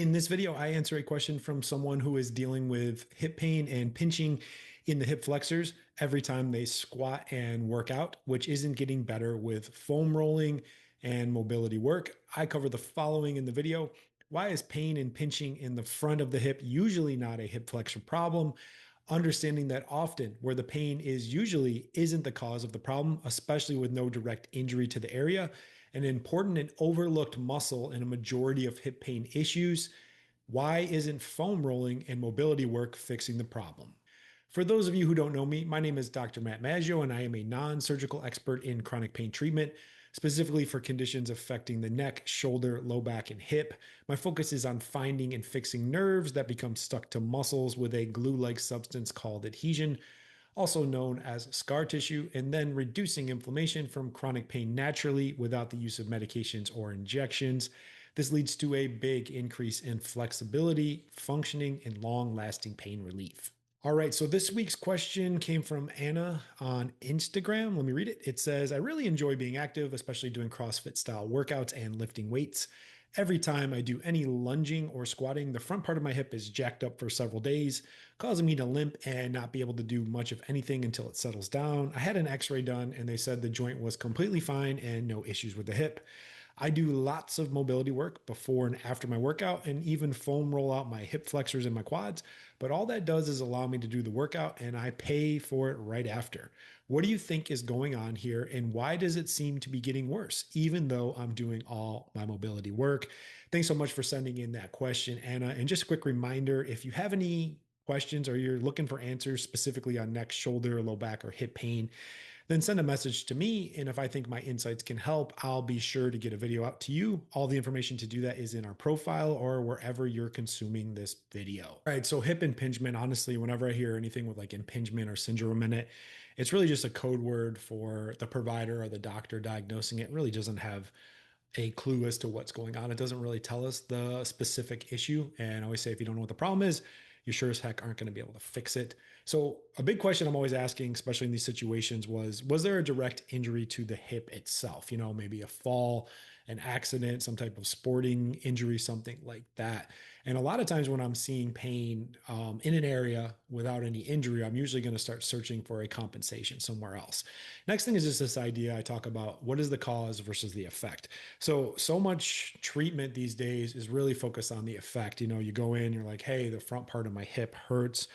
In this video, I answer a question from someone who is dealing with hip pain and pinching in the hip flexors every time they squat and work out, which isn't getting better with foam rolling and mobility work. I cover the following in the video. Why is pain and pinching in the front of the hip usually not a hip flexor problem? Understanding that often where the pain is usually isn't the cause of the problem, especially with no direct injury to the area, an important and overlooked muscle in a majority of hip pain issues. Why isn't foam rolling and mobility work fixing the problem? For those of you who don't know me, my name is Dr. Matt Maggio, and I am a non surgical expert in chronic pain treatment, specifically for conditions affecting the neck, shoulder, low back, and hip. My focus is on finding and fixing nerves that become stuck to muscles with a glue like substance called adhesion, also known as scar tissue, and then reducing inflammation from chronic pain naturally without the use of medications or injections. This leads to a big increase in flexibility, functioning, and long lasting pain relief. All right, so this week's question came from Anna on Instagram. Let me read it. It says, I really enjoy being active, especially doing CrossFit style workouts and lifting weights. Every time I do any lunging or squatting, the front part of my hip is jacked up for several days, causing me to limp and not be able to do much of anything until it settles down. I had an x-ray done and they said the joint was completely fine and no issues with the hip. I do lots of mobility work before and after my workout and even foam roll out my hip flexors and my quads. But all that does is allow me to do the workout and I pay for it right after. What do you think is going on here and why does it seem to be getting worse, even though I'm doing all my mobility work? Thanks so much for sending in that question, Anna. And just a quick reminder, if you have any questions or you're looking for answers specifically on neck, shoulder, low back, or hip pain, then send a message to me. And if I think my insights can help, I'll be sure to get a video out to you. All the information to do that is in our profile or wherever you're consuming this video. All right. So hip impingement, honestly, whenever I hear anything with like impingement or syndrome in it, it's really just a code word for the provider or the doctor diagnosing it. It really doesn't have a clue as to what's going on. It doesn't really tell us the specific issue. And I always say, if you don't know what the problem is, you sure as heck aren't going to be able to fix it. So a big question I'm always asking, especially in these situations, was there a direct injury to the hip itself? You know, maybe a fall, an accident, some type of sporting injury, something like that. And a lot of times when I'm seeing pain in an area without any injury, I'm usually going to start searching for a compensation somewhere else. Next thing is just this idea I talk about, what is the cause versus the effect? So much treatment these days is really focused on the effect. You know, you go in, you're like, hey, the front part of my hip hurts.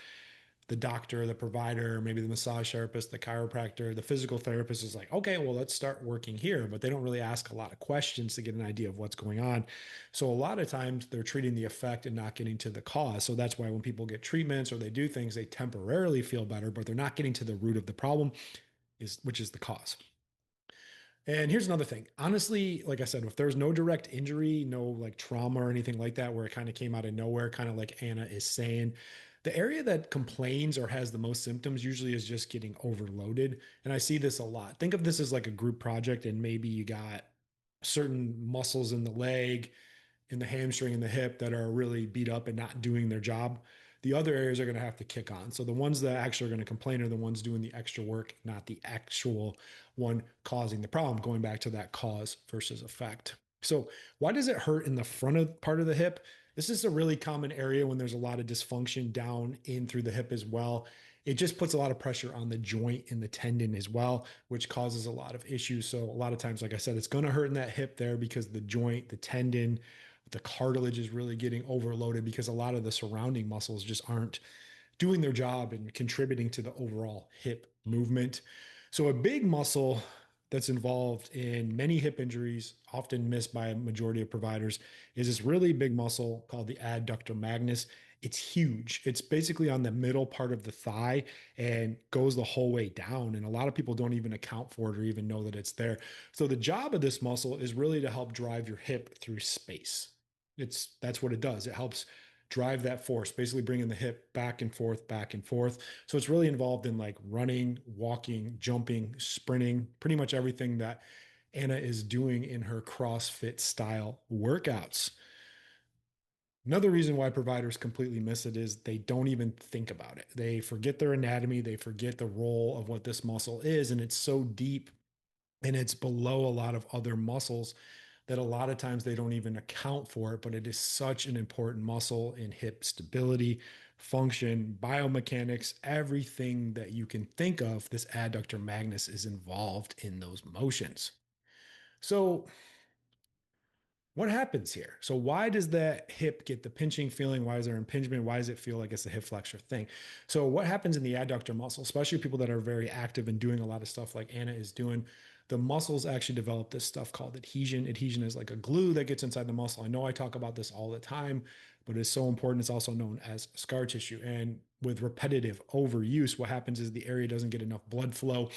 The doctor, the provider, maybe the massage therapist, the chiropractor, the physical therapist is like, okay, well, let's start working here. But they don't really ask a lot of questions to get an idea of what's going on. So a lot of times they're treating the effect and not getting to the cause. So that's why when people get treatments or they do things, they temporarily feel better, but they're not getting to the root of the problem, which is the cause. And here's another thing. Honestly, like I said, if there's no direct injury, no like trauma or anything like that, where it kind of came out of nowhere, kind of like Anna is saying, the area that complains or has the most symptoms usually is just getting overloaded. And I see this a lot. Think of this as like a group project, and maybe you got certain muscles in the leg, in the hamstring, and the hip that are really beat up and not doing their job. The other areas are going to have to kick on. So the ones that actually are going to complain are the ones doing the extra work, not the actual one causing the problem. Going back to that cause versus effect. So why does it hurt in the front of part of the hip? This is a really common area when there's a lot of dysfunction down in through the hip as well. It just puts a lot of pressure on the joint and the tendon as well, which causes a lot of issues. So a lot of times, like I said, it's going to hurt in that hip there because the joint, the tendon, the cartilage is really getting overloaded because a lot of the surrounding muscles just aren't doing their job and contributing to the overall hip movement. So, a big muscle that's involved in many hip injuries, often missed by a majority of providers, is this really big muscle called the adductor magnus. It's huge. It's basically on the middle part of the thigh and goes the whole way down. And a lot of people don't even account for it or even know that it's there. So, the job of this muscle is really to help drive your hip through space. That's what it does. It helps drive that force, basically bringing the hip back and forth, back and forth. So it's really involved in like running, walking, jumping, sprinting, pretty much everything that Anna is doing in her CrossFit style workouts. Another reason why providers completely miss it is they don't even think about it. They forget their anatomy, they forget the role of what this muscle is, and it's so deep and it's below a lot of other muscles that a lot of times they don't even account for it, but it is such an important muscle in hip stability, function, biomechanics, everything that you can think of. This adductor magnus is involved in those motions. So, what happens here? So why does that hip get the pinching feeling? Why is there impingement? Why does it feel like it's a hip flexor thing? So what happens in the adductor muscle, especially people that are very active and doing a lot of stuff like Anna is doing, the muscles actually develop this stuff called adhesion. Adhesion is like a glue that gets inside the muscle. I know I talk about this all the time, but it's so important. It's also known as scar tissue. And with repetitive overuse, what happens is the area doesn't get enough blood flow,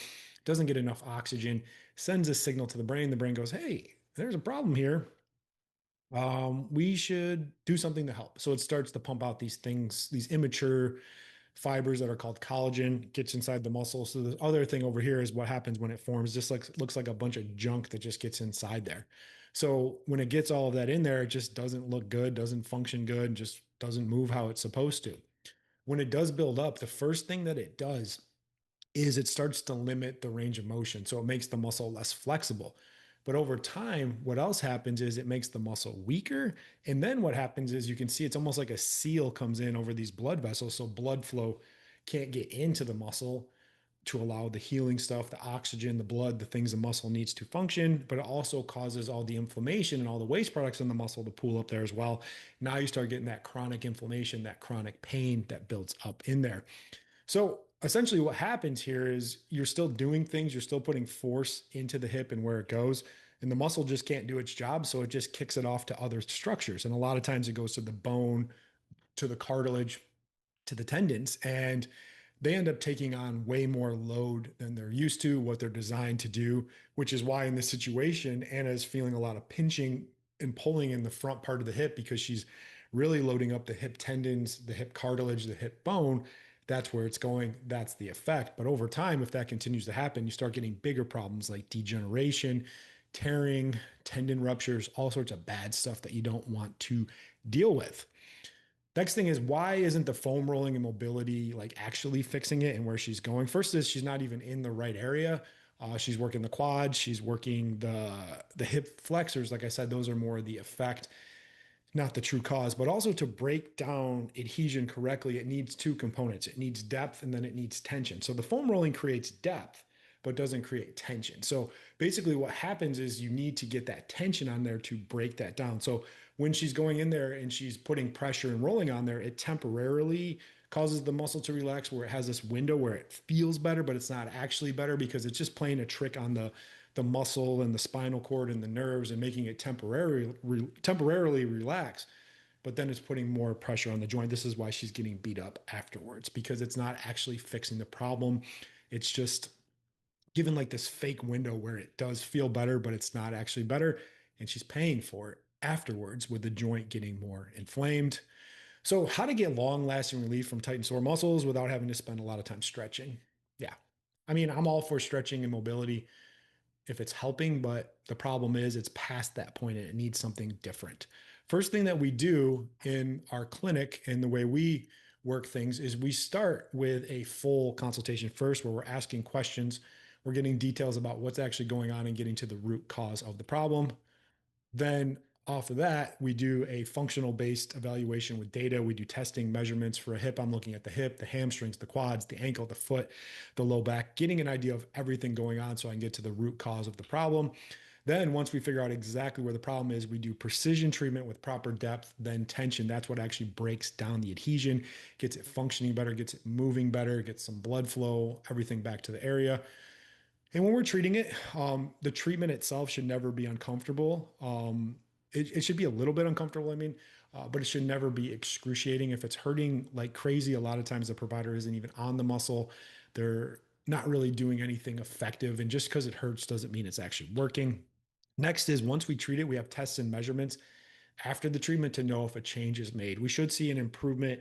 doesn't get enough oxygen, sends a signal to the brain. The brain goes, hey, there's a problem here, we should do something to help. So it starts to pump out these things, these immature fibers that are called collagen, gets inside the muscle. So the other thing over here is what happens when it forms, just like looks like a bunch of junk that just gets inside there. So when it gets all of that in there, it just doesn't look good, doesn't function good, just doesn't move how it's supposed to. When it does build up, the first thing that it does is it starts to limit the range of motion. So it makes the muscle less flexible. But over time, what else happens is it makes the muscle weaker. And then what happens is you can see it's almost like a seal comes in over these blood vessels. So blood flow can't get into the muscle to allow the healing stuff, the oxygen, the blood, the things the muscle needs to function. But it also causes all the inflammation and all the waste products in the muscle to pool up there as well. Now you start getting that chronic inflammation, that chronic pain that builds up in there. So essentially, what happens here is you're still doing things, you're still putting force into the hip and where it goes, and the muscle just can't do its job. So it just kicks it off to other structures. And a lot of times it goes to the bone, to the cartilage, to the tendons. And they end up taking on way more load than they're used to, what they're designed to do, which is why in this situation, Anna is feeling a lot of pinching and pulling in the front part of the hip because she's really loading up the hip tendons, the hip cartilage, the hip bone. That's where it's going. That's the effect. But over time, if that continues to happen, you start getting bigger problems like degeneration, tearing, tendon ruptures, all sorts of bad stuff that you don't want to deal with. Next thing is, why isn't the foam rolling and mobility like actually fixing it and where she's going? First is she's not even in the right area. She's working the quads, she's working the hip flexors. Like I said, those are more the effect, not the true cause. But also to break down adhesion correctly, it needs two components. It needs depth and then it needs tension. So the foam rolling creates depth, but doesn't create tension. So basically what happens is you need to get that tension on there to break that down. So when she's going in there and she's putting pressure and rolling on there, it temporarily causes the muscle to relax where it has this window where it feels better, but it's not actually better because it's just playing a trick on the muscle and the spinal cord and the nerves and making it temporarily relax. But then it's putting more pressure on the joint. This is why she's getting beat up afterwards, because it's not actually fixing the problem. It's just given like this fake window where it does feel better, but it's not actually better. And she's paying for it afterwards with the joint getting more inflamed. So, how to get long lasting relief from tight and sore muscles without having to spend a lot of time stretching? Yeah. I mean, I'm all for stretching and mobility if it's helping, but the problem is it's past that point and it needs something different. First thing that we do in our clinic and the way we work things is we start with a full consultation first where we're asking questions, we're getting details about what's actually going on and getting to the root cause of the problem. Then off of that, we do a functional based evaluation with data. We do testing measurements for a hip. I'm looking at the hip, the hamstrings, the quads, the ankle, the foot, the low back, getting an idea of everything going on so I can get to the root cause of the problem. Then once we figure out exactly where the problem is, we do precision treatment with proper depth, then tension. That's what actually breaks down the adhesion, gets it functioning better, gets it moving better, gets some blood flow, everything back to the area. And when we're treating it, the treatment itself should never be uncomfortable. It should be a little bit uncomfortable, I mean, but it should never be excruciating. If it's hurting like crazy, a lot of times the provider isn't even on the muscle. They're not really doing anything effective. And just because it hurts doesn't mean it's actually working. Next is once we treat it, we have tests and measurements after the treatment to know if a change is made. We should see an improvement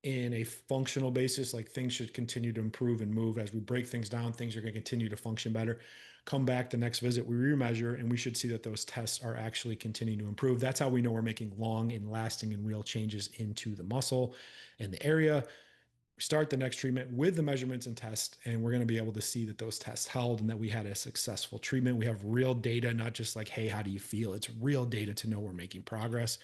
in a functional basis, like things should continue to improve and move as we break things down. Things are going to continue to function better. Come back the next visit, we remeasure, and we should see that those tests are actually continuing to improve. That's how we know we're making long and lasting and real changes into the muscle and the area. start the next treatment with the measurements and tests, and we're going to be able to see that those tests held and that we had a successful treatment. We have real data, not just like, hey, how do you feel? It's real data to know we're making progress.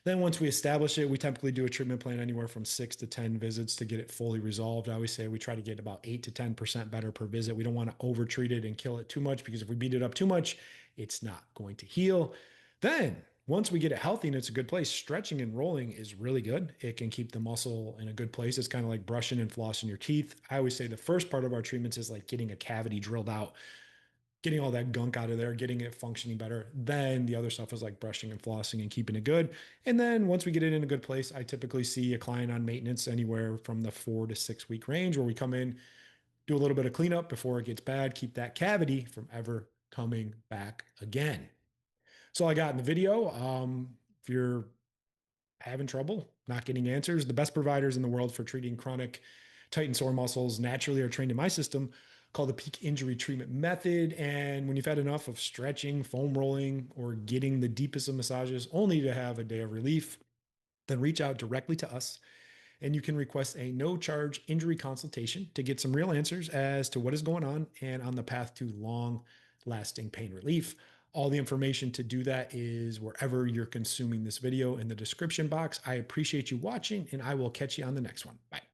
Then once we establish it, we typically do a treatment plan anywhere from 6 to 10 visits to get it fully resolved. I always say we try to get about 8 to 10% better per visit. We don't want to overtreat it and kill it too much, because if we beat it up too much, it's not going to heal. Then once we get it healthy and it's a good place, stretching and rolling is really good. It can keep the muscle in a good place. It's kind of like brushing and flossing your teeth. I always say the first part of our treatments is like getting a cavity drilled out, getting all that gunk out of there, getting it functioning better. Then the other stuff is like brushing and flossing and keeping it good. And then once we get it in a good place, I typically see a client on maintenance anywhere from the 4 to 6 week range, where we come in, do a little bit of cleanup before it gets bad, keep that cavity from ever coming back again. So I got in the video. If you're having trouble not getting answers, the best providers in the world for treating chronic tight and sore muscles naturally are trained in my system called the peak injury treatment method. And when you've had enough of stretching, foam rolling, or getting the deepest of massages only to have a day of relief, then reach out directly to us, and you can request a no charge injury consultation to get some real answers as to what is going on and on the path to long lasting pain relief. All the information to do that is wherever you're consuming this video in the description box. I appreciate you watching, and I will catch you on the next one. Bye.